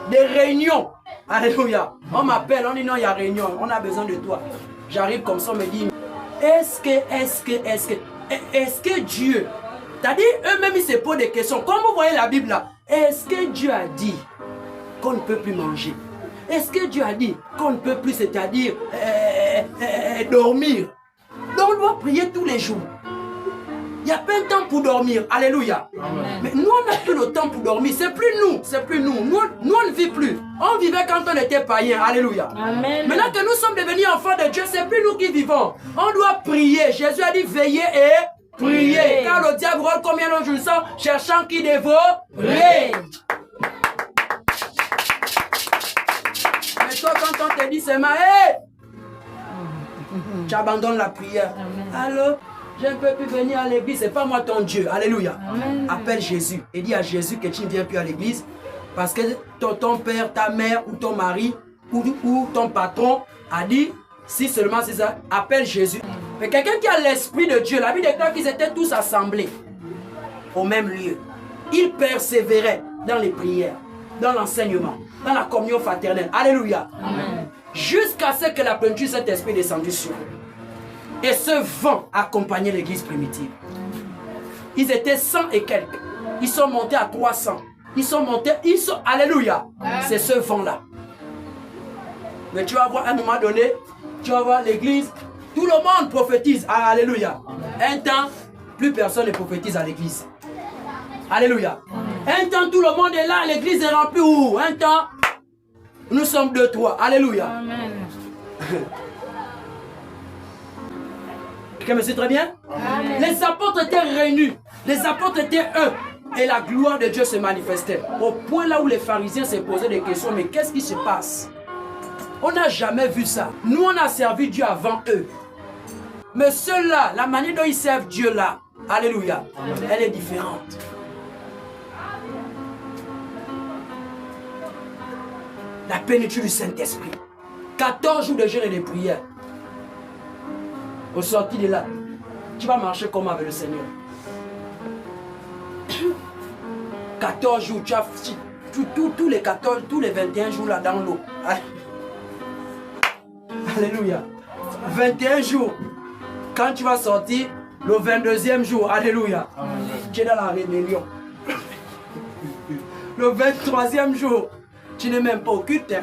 des réunions. Alléluia. On m'appelle, on dit non, il y a réunion, on a besoin de toi. J'arrive comme ça, on me dit, est-ce que Dieu, c'est-à-dire eux-mêmes ils se posent des questions. Comme vous voyez la Bible là, est-ce que Dieu a dit qu'on ne peut plus manger? Est-ce que Dieu a dit qu'on ne peut plus, c'est-à-dire dormir? Donc on doit prier tous les jours. Il n'y a pas un temps pour dormir. Alléluia. Amen. Mais nous, on n'a plus le temps pour dormir. C'est plus nous. C'est plus nous. Nous, on ne vit plus. On vivait quand on était païen. Alléluia. Amen. Maintenant que nous sommes devenus enfants de Dieu, c'est plus nous qui vivons. On doit prier. Jésus a dit veillez et priez. Car le diable rôle combien de jours cherchant qui dévore. Mais toi, quand on te dit c'est ma tu abandonnes la prière. Allô? Je ne peux plus venir à l'église, c'est pas moi ton Dieu. Alléluia. Amen. Appelle Jésus et dis à Jésus que tu ne viens plus à l'église parce que ton père, ta mère ou ton mari ou ton patron a dit, si seulement c'est ça, appelle Jésus. Mais quelqu'un qui a l'esprit de Dieu, la Bible déclare qu'ils étaient tous assemblés au même lieu. Ils persévéraient dans les prières, dans l'enseignement, dans la communion fraternelle. Alléluia. Amen. Jusqu'à ce que la plénitude de cet esprit descendue sur eux. Et ce vent accompagnait l'église primitive. Ils étaient 100 et quelques. Ils sont montés à 300. Alléluia. C'est ce vent-là. Mais tu vas voir à un moment donné, tu vas voir l'église, tout le monde prophétise. Alléluia. Un temps, plus personne ne prophétise à l'église. Alléluia. Un temps, tout le monde est là, l'église est remplie. Un temps, nous sommes 2, 3. Alléluia. Amen. Me suit très bien? Amen. Les apôtres étaient réunis. Les apôtres étaient eux. Et la gloire de Dieu se manifestait. Au point là où les pharisiens se posaient des questions. Mais qu'est-ce qui se passe? On n'a jamais vu ça. Nous, on a servi Dieu avant eux. Mais ceux-là, la manière dont ils servent Dieu là, alléluia, elle est différente. La plénitude du Saint-Esprit. 14 jours de jeûne et de prière. Au sorti de là, tu vas marcher comme avec le Seigneur. 14 jours, tu as tous les 14, tous les 21 jours là dans l'eau. Alléluia. 21 jours. Quand tu vas sortir, le 22e jour, alléluia. Tu es dans la rébellion. Le 23e jour, tu n'es même pas au culte.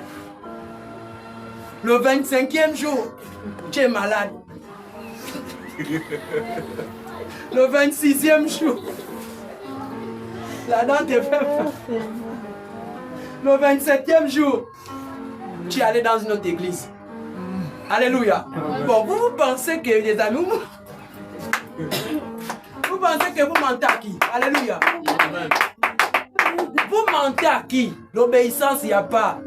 Le 25e jour, tu es malade. Le 26e jour, la dent te fait faim. Le 27e jour, tu es allé dans une autre église. Alléluia. Bon, vous pensez que les amis, vous pensez que vous mentez à qui? Alléluia. Vous mentez à qui? L'obéissance, il n'y a pas.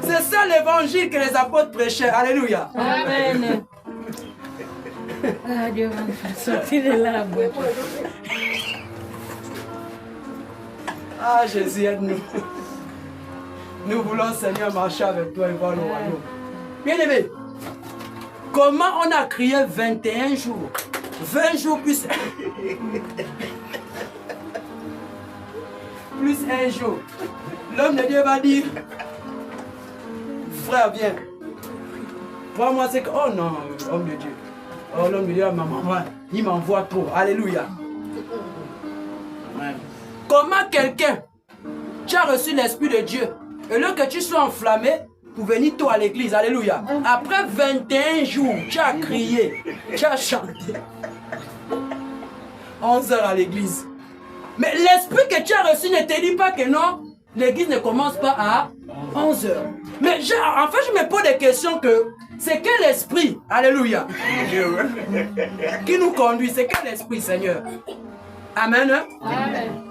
C'est ça l'évangile que les apôtres prêchaient. Alléluia. Amen. Dieu va nous faire sortir de là. Ah, Jésus, aide-nous. Nous voulons, Seigneur, marcher avec toi et voir le royaume. Bien-aimé, comment on a crié 21 jours? 20 jours plus... plus un jour. L'homme de Dieu va dire, frère, viens. Prends-moi ce que... Oh non, homme de Dieu. Oh, l'homme de Dieu, maman, il m'envoie trop. Alléluia. Amen. Comment quelqu'un, tu as reçu l'Esprit de Dieu, et là que tu sois enflammé pour venir tôt à l'église, alléluia. Après 21 jours, tu as crié, tu as chanté. 11 heures à l'église. Mais l'Esprit que tu as reçu ne te dit pas que non, l'église ne commence pas à 11 heures. Mais en fait, je me pose des questions que c'est quel esprit, alléluia, qui nous conduit, c'est quel esprit, Seigneur? Amen. Amen.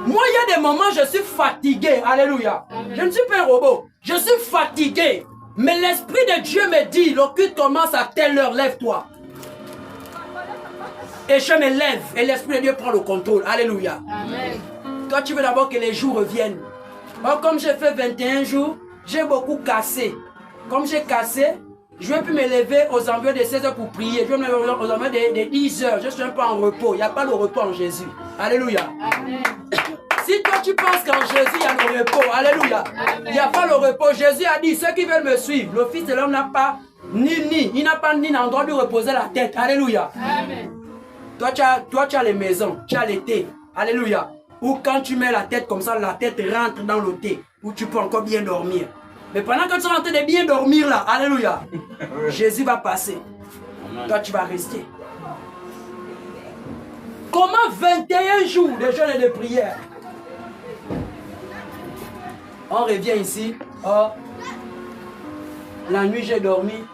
Moi, il y a des moments, je suis fatigué. Alléluia. Amen. Je ne suis pas un robot. Je suis fatigué. Mais l'Esprit de Dieu me dit, le culte commence à telle heure, lève-toi. Et je me lève. Et l'Esprit de Dieu prend le contrôle. Alléluia. Amen. Toi, tu veux d'abord que les jours reviennent. Or, comme j'ai fait 21 jours, j'ai beaucoup cassé. Comme j'ai cassé, je vais plus me lever aux environs de 16 heures pour prier. Je vais me lever aux environs de 10 heures. Je suis un peu en repos. Il n'y a pas de repos en Jésus. Alléluia. Amen. Si toi tu penses qu'en Jésus il y a le repos, alléluia. Il n'y a pas le repos. Jésus a dit, ceux qui veulent me suivre, le Fils de l'homme n'a pas il n'a pas ni endroit de reposer la tête. Alléluia. Amen. Toi tu as les maisons, tu as l'été. Alléluia. Ou quand tu mets la tête comme ça, la tête rentre dans le thé, où tu peux encore bien dormir. Mais pendant que tu es en train de bien dormir là, alléluia, Jésus va passer. Amen. Toi tu vas rester. Comment 21 jours de jeûne et de prière? On revient ici. Oh, la nuit j'ai dormi.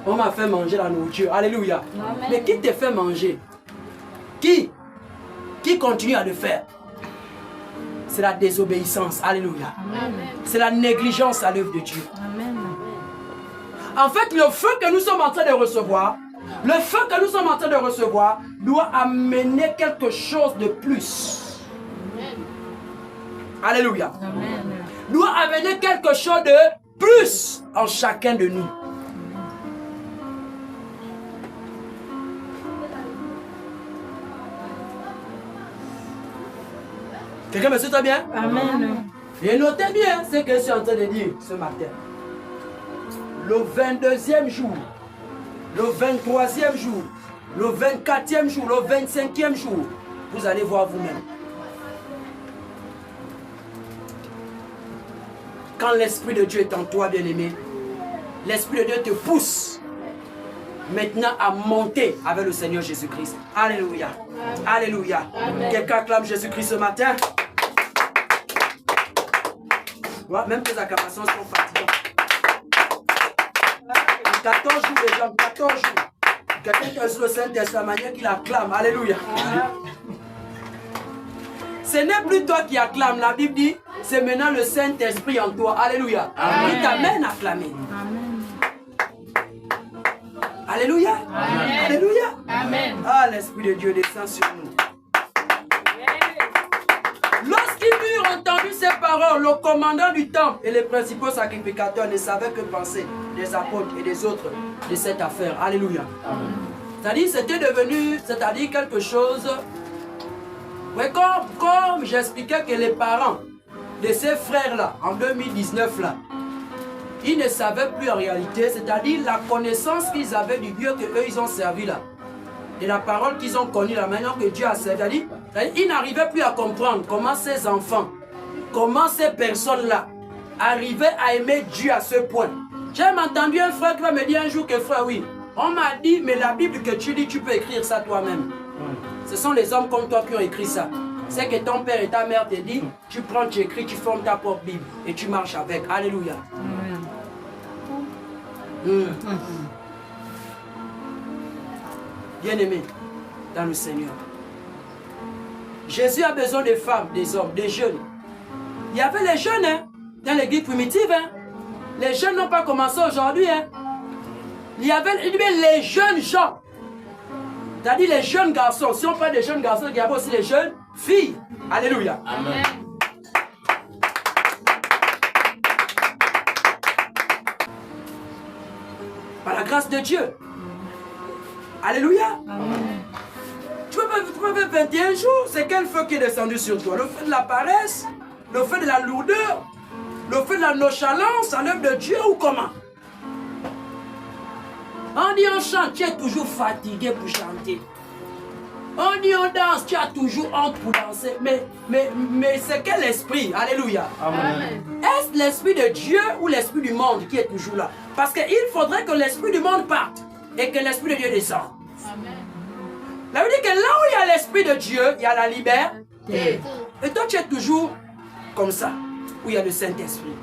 On m'a fait manger la nourriture. Alléluia. Amen. Mais qui te fait manger? Qui continue à le faire? C'est la désobéissance. Alléluia. C'est la négligence à l'œuvre de Dieu. Amen. En fait, le feu que nous sommes en train de recevoir, doit amener quelque chose de plus. Amen. Alléluia. Amen. Doit amener quelque chose de plus en chacun de nous. Quelqu'un me suit très bien? Amen. Et notez bien ce que je suis en train de dire ce matin. Le 22e jour, le 23e jour, le 24e jour, le 25e jour, vous allez voir vous-même. Quand l'Esprit de Dieu est en toi, bien-aimé, l'Esprit de Dieu te pousse maintenant à monter avec le Seigneur Jésus-Christ. Alléluia. Amen. Alléluia. Quelqu'un acclame Jésus-Christ ce matin? Ouais, même tes acclamations sont fatigantes. 14 jours déjà, 14 jours. Quelqu'un qui a sur le Saint-Esprit, la manière qu'il acclame. Alléluia. Ce n'est plus toi qui acclames. La Bible dit, c'est maintenant le Saint-Esprit en toi. Alléluia. Amen. Il t'amène à acclamer. Amen. Alléluia. Amen. Alléluia. Amen. Ah, l'Esprit de Dieu descend sur nous. Lorsqu'ils eurent entendu ces paroles, le commandant du temple et les principaux sacrificateurs ne savaient que penser des apôtres et des autres de cette affaire. Alléluia. C'est-à-dire, c'était devenu, quelque chose. Ouais, comme j'expliquais que les parents de ces frères-là, en 2019, là, ils ne savaient plus en réalité, c'est-à-dire la connaissance qu'ils avaient du Dieu qu'eux ils ont servi là, de la parole qu'ils ont connue, la manière que Dieu a servi, c'est-à-dire ils n'arrivaient plus à comprendre comment ces enfants, comment ces personnes-là arrivaient à aimer Dieu à ce point. J'ai entendu un frère qui va me dire un jour que frère, oui, on m'a dit, mais la Bible que tu lis, tu peux écrire ça toi-même. Ce sont les hommes comme toi qui ont écrit ça. C'est que ton père et ta mère te disent, tu prends, tu écris, tu formes ta propre Bible et tu marches avec. Alléluia. Bien-aimé dans le Seigneur, Jésus a besoin des femmes, des hommes, des jeunes. Il y avait les jeunes dans l'église primitive. Les jeunes n'ont pas commencé aujourd'hui. Il y avait les jeunes gens. C'est-à-dire les jeunes garçons. Si on parle des jeunes garçons, il y avait aussi les jeunes filles. Alléluia. Amen. Par la grâce de Dieu. Alléluia. Amen. Tu peux faire 21 jours. C'est quel feu qui est descendu sur toi? Le feu de la paresse? Le feu de la lourdeur? Le feu de la nonchalance à l'œuvre de Dieu ou comment? On dit on chante, tu es toujours fatigué pour chanter. On dit on danse, tu as toujours honte pour danser. Mais c'est quel esprit? Alléluia. Amen. Est-ce l'esprit de Dieu ou l'esprit du monde qui est toujours là? Parce qu'il faudrait que l'esprit du monde parte et que l'esprit de Dieu descende. Amen. Ça veut dire que là où il y a l'esprit de Dieu, il y a la liberté. Et toi tu es toujours comme ça, où il y a le Saint-Esprit.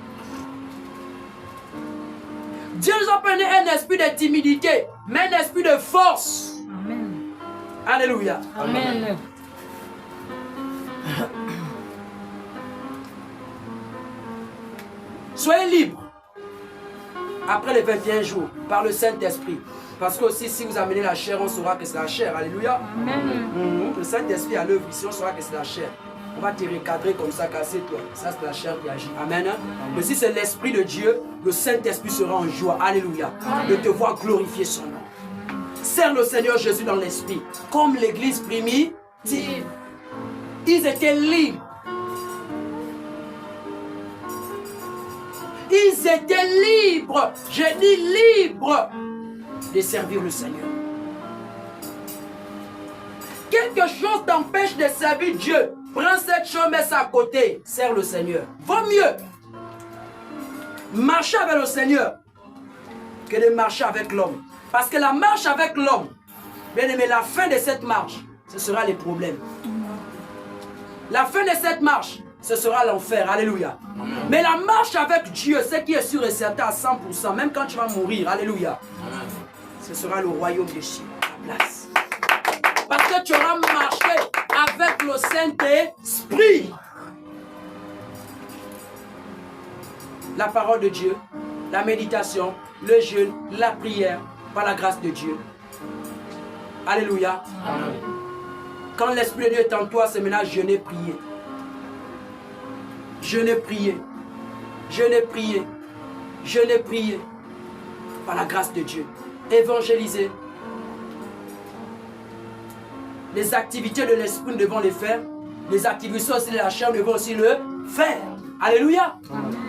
Dieu nous a donné un esprit de timidité, mais un esprit de force. Amen. Alléluia. Amen. Soyez libres après les 21 jours par le Saint-Esprit. Parce que aussi, si vous amenez la chair, on saura que c'est la chair. Alléluia. Amen. Le Saint-Esprit à l'œuvre ici, on saura que c'est la chair. On va te recadrer comme ça, casser toi. Ça, c'est la chair qui agit. Amen. Mais si c'est l'Esprit de Dieu, le Saint-Esprit sera en joie, alléluia, de te voir glorifier son nom. Sers le Seigneur Jésus dans l'esprit, comme l'église primitive. Ils étaient libres. Ils étaient libres, j'ai dit libres, de servir le Seigneur. Quelque chose t'empêche de servir Dieu. Prends cette chose, mets ça à côté. Sers le Seigneur. Vaut mieux marcher avec le Seigneur que de marcher avec l'homme. Parce que la marche avec l'homme, bien aimé, la fin de cette marche, ce sera les problèmes. La fin de cette marche, ce sera l'enfer. Alléluia. Amen. Mais la marche avec Dieu, ce qui est sûr et certain à 100%, même quand tu vas mourir, alléluia, amen, ce sera le royaume des cieux, la place. Parce que tu auras marché avec le Saint-Esprit. La parole de Dieu, la méditation, le jeûne, la prière, par la grâce de Dieu. Alléluia. Amen. Quand l'Esprit de Dieu est en toi, c'est maintenant jeûner, prier. Jeûner, prier. Jeûner, prier. Jeûner, prier. Par la grâce de Dieu. Évangéliser. Les activités de l'Esprit, nous devons les faire. Les activités aussi de la chair, nous devons aussi le faire. Alléluia. Amen.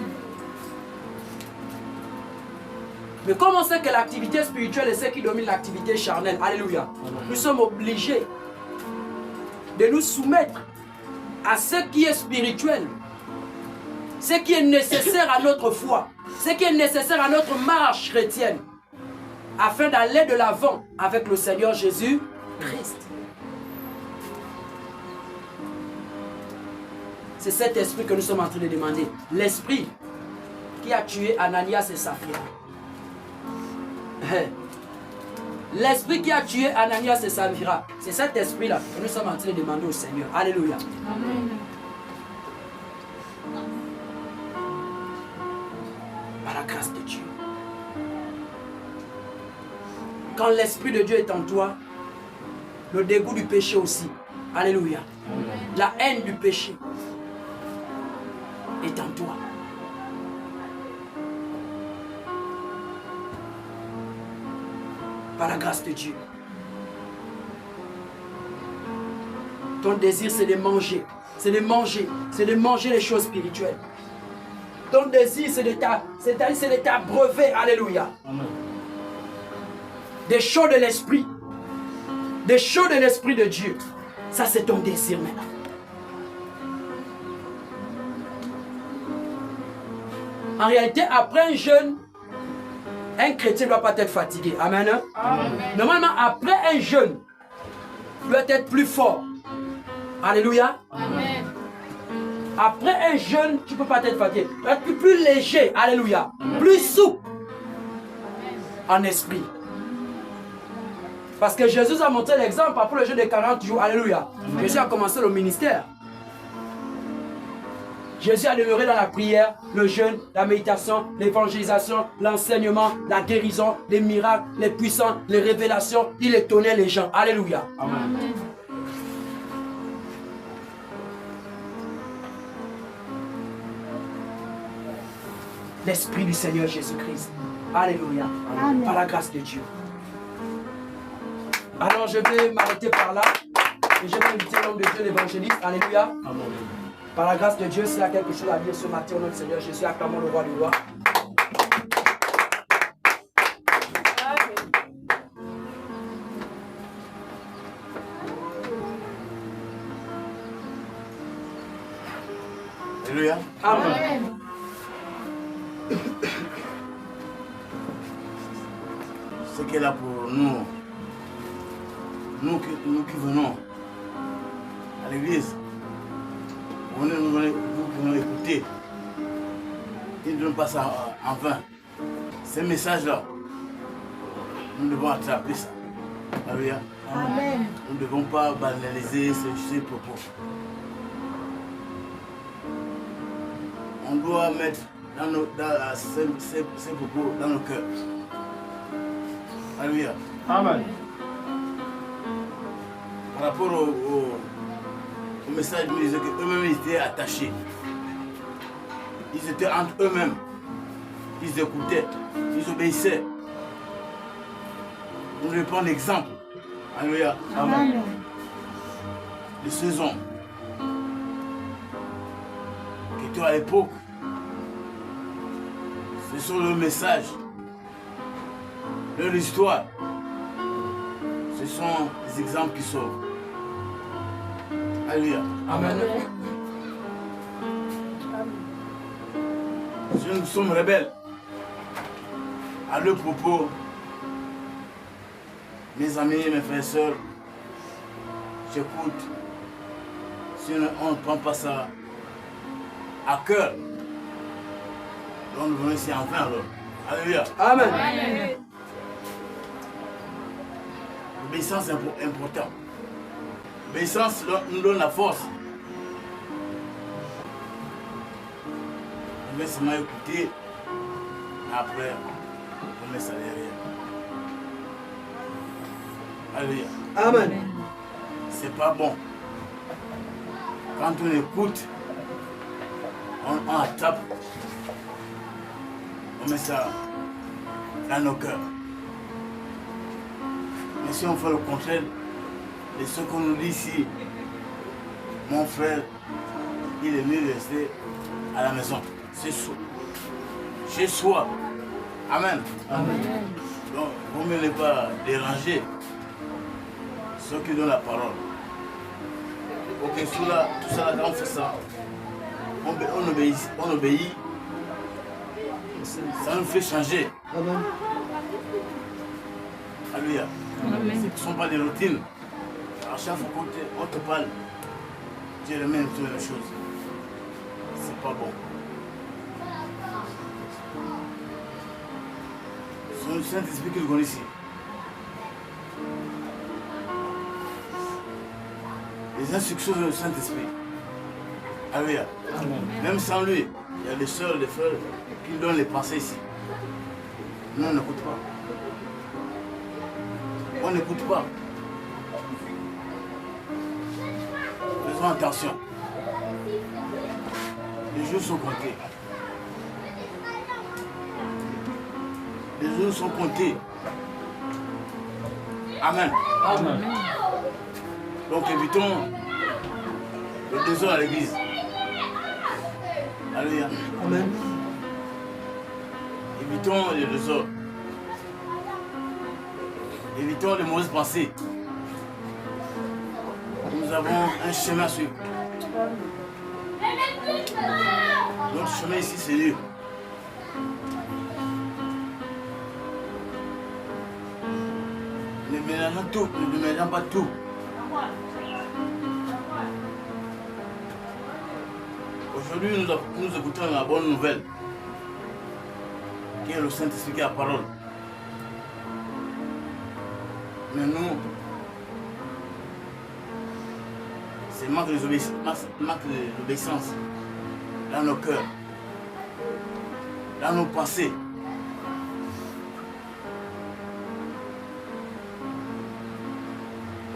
Mais comme on sait que l'activité spirituelle est celle qui domine l'activité charnelle, alléluia, amen, nous sommes obligés de nous soumettre à ce qui est spirituel, ce qui est nécessaire à notre foi, ce qui est nécessaire à notre marche chrétienne, afin d'aller de l'avant avec le Seigneur Jésus-Christ. C'est cet esprit que nous sommes en train de demander. L'esprit qui a tué Ananias et Saphira. L'esprit qui a tué Ananias et Saphira, c'est cet esprit-là que nous sommes en train de demander au Seigneur. Alléluia. Amen. Par la grâce de Dieu. Quand l'Esprit de Dieu est en toi, le dégoût du péché aussi. Alléluia. Amen. La haine du péché est en toi. Par la grâce de Dieu. Ton désir, c'est de manger. C'est de manger. C'est de manger les choses spirituelles. Ton désir, c'est de t'abreuver. Alléluia. Amen. Des choses de l'esprit. Des choses de l'esprit de Dieu. Ça, c'est ton désir maintenant. En réalité, après un jeûne, un chrétien ne doit pas être fatigué. Amen. Amen. Normalement, après un jeûne, il doit être plus fort. Alléluia. Amen. Après un jeûne, tu ne peux pas être fatigué. Tu dois être plus léger. Alléluia. Amen. Plus souple. Amen. En esprit. Parce que Jésus a montré l'exemple après le jeûne de 40 jours. Alléluia. Amen. Jésus a commencé le ministère. Jésus a demeuré dans la prière, le jeûne, la méditation, l'évangélisation, l'enseignement, la guérison, les miracles, les puissants, les révélations. Il étonnait les gens. Alléluia. Amen. L'Esprit du Seigneur Jésus-Christ. Alléluia. Amen. Par la grâce de Dieu. Alors je vais m'arrêter par là. Et je vais inviter l'homme de Dieu, l'évangéliste. Alléluia. Amen. Par la grâce de Dieu, s'il y a quelque chose à dire ce matin au nom du Seigneur Jésus, acclamons le roi du roi. Alléluia. Amen. Ce qui est là pour nous, nous qui venons à l'église, nous pouvons écouter. Ils ne donnent pas ça en vain. Ces messages-là, nous devons attraper ça. Alléluia. Amen. Nous ne devons pas banaliser ces propos. On doit mettre ces propos dans nos cœurs. Alléluia. Amen. Par rapport au message, ils disaient qu'eux-mêmes étaient attachés. Ils étaient entre eux-mêmes. ils écoutaient, ils obéissaient. On devait prendre l'exemple. Alléluia. Amen. De ces hommes qui étaient à l'époque. Ce sont leurs messages, leur histoire. Ce sont des exemples qui sauvent. Alléluia. Amen. Si nous sommes rebelles à leur propos, mes amis, mes frères et sœurs, j'écoute. Si on ne prend pas ça à cœur, donc nous venons ici en vain alors. Alléluia. Amen. L'obéissance est importante. L'obéissance nous donne la force. On va seulement écouter, après, on met ça derrière. Alléluia. Amen. C'est pas bon. Quand on écoute, on attrape, on met ça dans nos cœurs. Mais si on fait le contraire de ce qu'on nous dit ici, mon frère, il est mieux de rester à la maison. C'est soi. Chez soi. Amen. Amen. Donc, vous ne voulez pas déranger ceux qui donnent la parole. Ok, tout ça, là, on fait ça. On obéit. Ça nous fait changer. Amen. Alléluia. Amen. Ce ne sont pas des routines. À chaque fois qu'on te parle, tu remets toutes les choses. C'est pas bon. C'est le Saint-Esprit qui le connaît ici. Les instructions du Saint-Esprit. Alléluia. Même sans lui, il y a des sœurs et des frères qui donnent les pensées ici. Nous, on n'écoute pas. On n'écoute pas. Faisons attention. Les jours sont comptés. Les jours sont comptés. Amen. Amen. Donc évitons le désordre à l'église. Alléluia. Amen. Évitons le désordre. Évitons les mauvaises pensées. Nous avons un chemin à suivre. Notre chemin ici, c'est Dieu. Ne mélangeons tout, ne mélangeons pas tout. Aujourd'hui, nous écoutons la bonne nouvelle, qui est le Saint-Esprit, qui est la parole. Mais nous, c'est manque d'obéissance dans nos cœurs, dans nos pensées.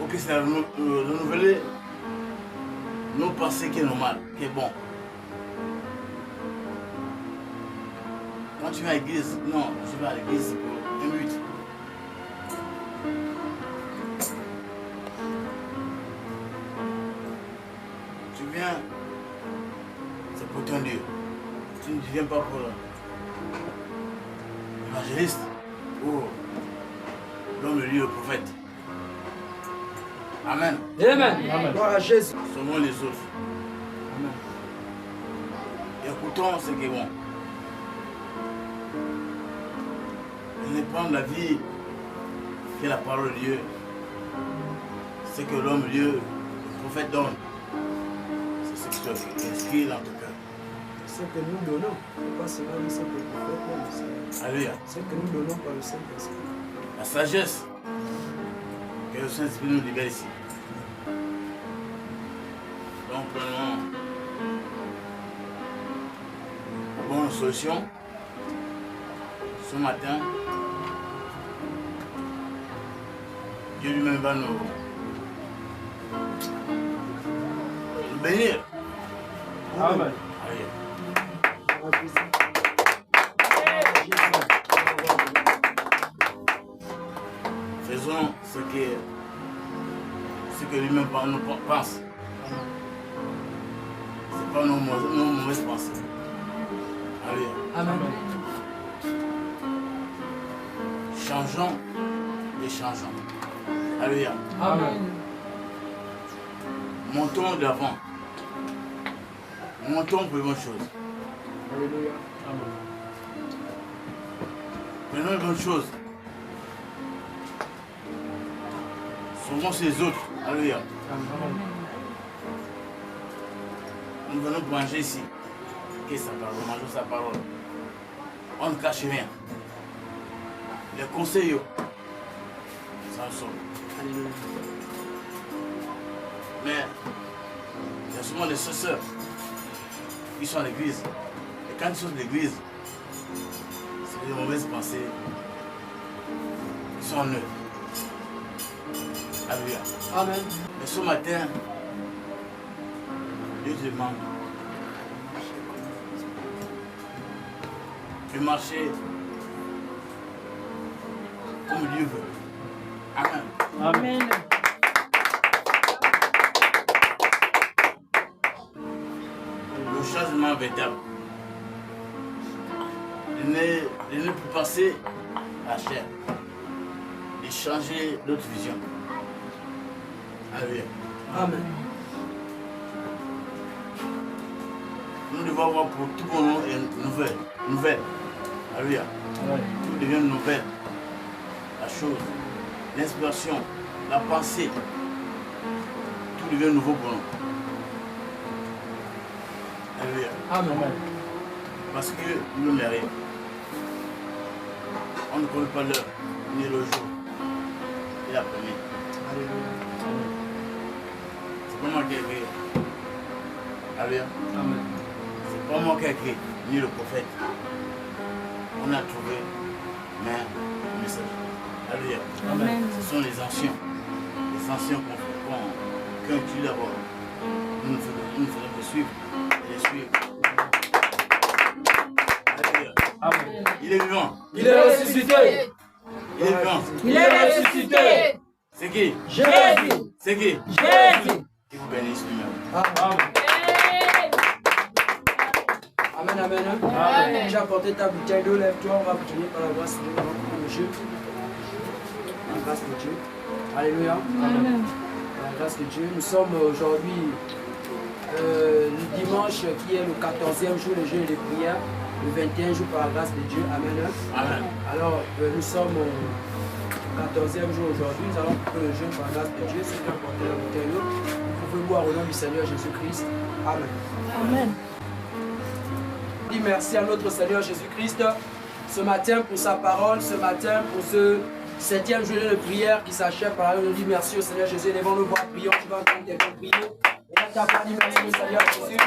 Ok, c'est renouveler nos pensées qui est normal, qui est bon. Quand tu vas à l'église, non, je vais à l'église pour un but. Tu viens, c'est pour ton Dieu. Tu ne viens pas pour l'évangéliste ou l'homme de Dieu, le prophète. Amen. Amen. Gloire à Jésus. Sauvons les autres. Amen. Écoutons ce qui est bon. Ne prendre la vie que la parole de Dieu, ce que l'homme de Dieu, le prophète donne. C'est ce qui doit être inscrit dans ton cœur. Ce que nous donnons, pas seulement ce que nous faisons, Alléluia. ce que nous donnons par le Saint-Esprit. La sagesse que le Saint-Esprit nous libère ici. Donc prenons une bonne solution ce matin. Dieu lui-même va nous bénir. Amen. Allez. Gloire à Jésus. ce que lui-même pense. C'est pas nos mauvaises pensées. Alléluia. Amen. Changeons et changeons. Alléluia. Amen. Montons d'avant. Montons pour les bonnes choses. Alléluia. Prenons les bonnes choses. Sauvons ces autres. Alléluia. Nous venons manger ici. Qu'est-ce que sa parole? Mangeons sa parole. On ne cache rien. Les conseils, ça en sort. Alléluia. Mais il y a souvent des sœurs qui sont à l'église. Et quand ils sont à l'église, c'est des mauvaises pensées qui sont en eux. Alléluia. Amen. Mais ce matin, Dieu te demande de marcher comme Dieu veut. Amen. Amen. Le changement véritable de ne plus passer à la chair, de changer notre vision. Alléluia. Amen. Nous devons avoir pour tout mon nom une nouvelle. Alléluia. Tout devient nouvelle. La chose, l'inspiration, la pensée, tout devient nouveau pour nous. Alléluia. Amen. Parce que nous ne rien. On ne connaît pas l'heure, ni le jour, ni l'après-midi. C'est pas moi qui ai écrit. Alléluia. Amen. C'est pas moi qui ai écrit, ni le prophète. On a trouvé, mais le message. Alléluia. Amen. Ce sont les anciens qui ont utilisé d'abord. Nous ne faisons que suivre et les suivre. Alléluia. Amen. Il est vivant. Il est ressuscité. Il est vivant. Il est ressuscité. C'est qui? Jésus. C'est qui? Jésus. Qui vous bénisse lui-même. Amen. Amen, amen. Amen. J'ai apporté ta bouteille d'eau, lève-toi, on va prier par la grâce de Dieu, on va prendre le jeu. Par la grâce de Dieu. Alléluia. Amen. Par la grâce de Dieu. Nous sommes aujourd'hui le dimanche qui est le 14e jour de jeûne et de prière, le 21 jour par la grâce de Dieu. Amen. Amen. Alors, nous sommes au 14e jour aujourd'hui, nous allons couper le jeûne par la grâce de Dieu. Ceux qui ont apporté la bouteille d'eau, vous pouvez boire au nom du Seigneur Jésus-Christ. Amen. Amen. Dis merci à notre Seigneur Jésus-Christ ce matin pour sa parole, ce matin pour ce 7e journée de prière qui s'achève par là. On dit merci au Seigneur Jésus. Devant nous voir, prions. Tu vas entendre quelqu'un prier. Et là, tu as pas dit merci au Seigneur Jésus.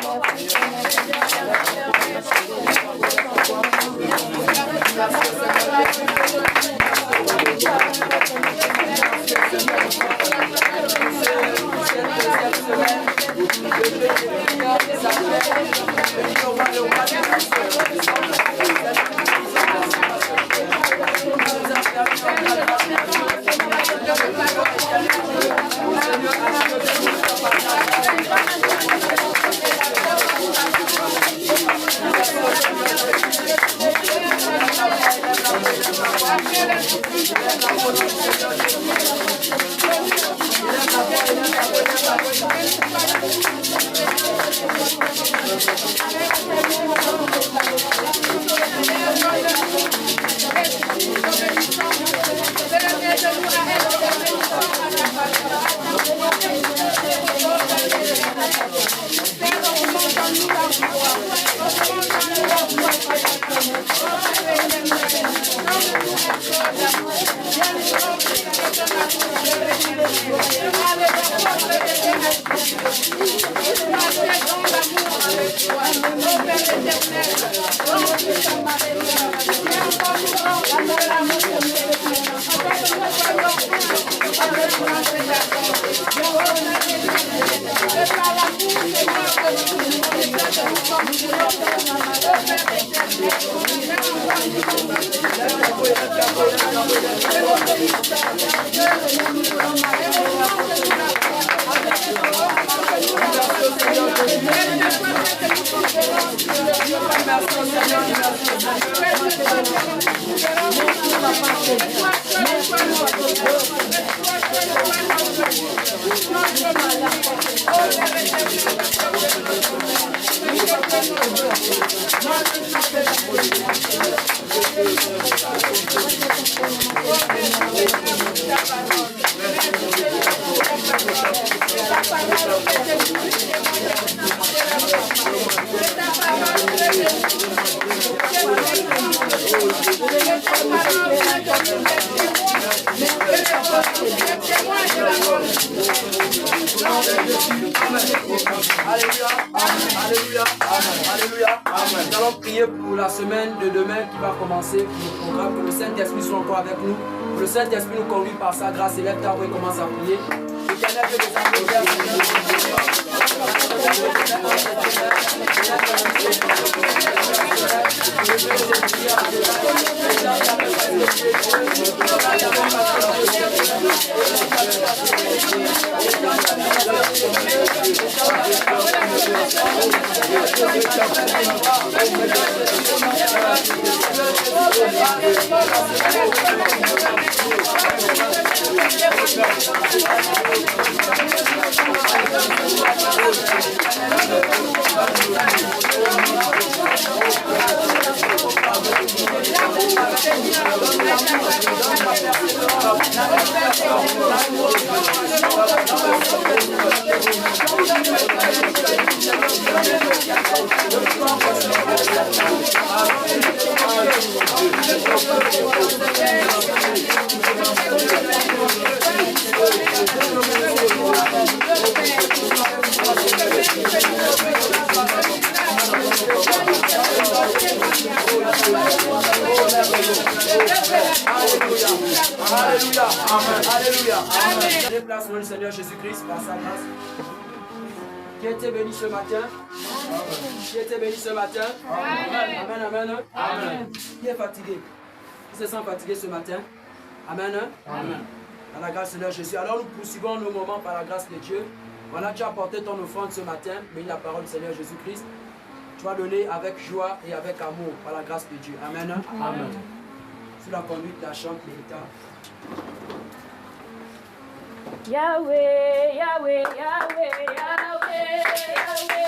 Alléluia. Nous allons prier pour la semaine de demain qui va commencer pour le programme. Que le Saint-Esprit soit encore avec nous. Que le Saint-Esprit nous conduit par sa grâce. Et lève ta voix et commence à prier. Éternel Dieu des armées, Alléluia. Déplace le Seigneur Jésus-Christ par sa grâce. Qui a été béni ce matin? Qui a été béni ce matin? Amen. Qui est fatigué? Qui se sent fatigué ce matin? Amen. Par la grâce du Seigneur Jésus. Alors nous poursuivons nos moments par la grâce de Dieu. Voilà, tu as apporté ton offrande ce matin. Bénis la parole du Seigneur Jésus-Christ. Tu vas donner avec joie et avec amour par la grâce de Dieu. Amen. Sous la conduite de la chante militaire. Yahweh, Yahweh, Yahweh, Yahweh, Yahweh.